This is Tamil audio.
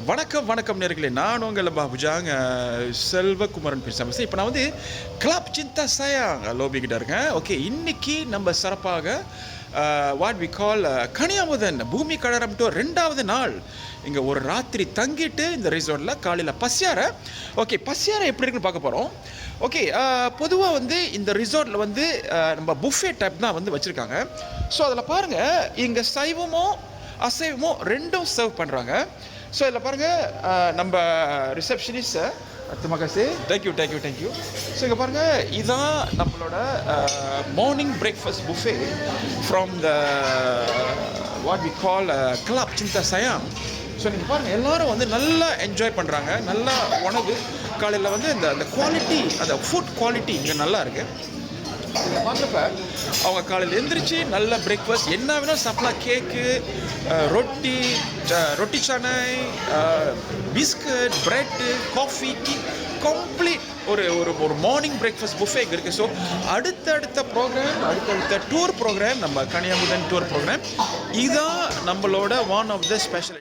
வணக்கம் நேர்களே. நான் உங்கள் பாபுஜாங் செல்வகுமாரன் பேசுகிறேன். இப்போ நான் வந்து கிளப் சிந்தா சயாங் லோபிக்கிட்ட இருக்கேன். ஓகே, இன்னைக்கு நம்ம சிறப்பாக வாட் வி கால் கனியாமுதன் பூமி கழகம்ட்டு 2வது நாள் இங்கே ஒரு ராத்திரி தங்கிட்டு இந்த ரிசார்ட்டில் காலையில் பசியாரை. ஓகே, பசியாரை எப்படி இருக்குன்னு பார்க்க போகிறோம். ஓகே, பொதுவாக வந்து இந்த ரிசார்ட்டில் வந்து நம்ம புஃபே டைப் தான் வந்து வச்சுருக்காங்க. ஸோ அதில் பாருங்கள், இங்கே சைவமோ அசைவமோ ரெண்டும் சர்வ் பண்ணுறாங்க. ஸோ இதில் பாருங்கள், நம்ம receptionist terima kasih, thank you. So இங்கே பாருங்கள், இதுதான் நம்மளோட morning breakfast buffet from the what we call club Cinta Sayang. So நீங்கள் பாருங்கள், எல்லோரும் வந்து நல்லா என்ஜாய் பண்ணுறாங்க. நல்லா உணவு காலையில் வந்து அந்த குவாலிட்டி, அந்த ஃபுட் குவாலிட்டி இங்கே நல்லா இருக்குது. பார்க்குறப்ப அவங்க காலையில் எழுந்திரிச்சு நல்ல பிரேக்ஃபாஸ்ட் என்ன வேணும் சாப்பிடலாம். கேக்கு, ரொட்டி சானை, biscuit, bread, coffee, tea, complete ஒரு மார்னிங் பிரேக்ஃபாஸ்ட் புஃபே இங்கே இருக்குது. ஸோ அடுத்தடுத்த டூர் ப்ரோக்ராம் நம்ம கனியாமுதன் டூர் ப்ரோக்ராம் இதுதான் நம்மளோட ஒன் ஆஃப் த ஸ்பெஷல்.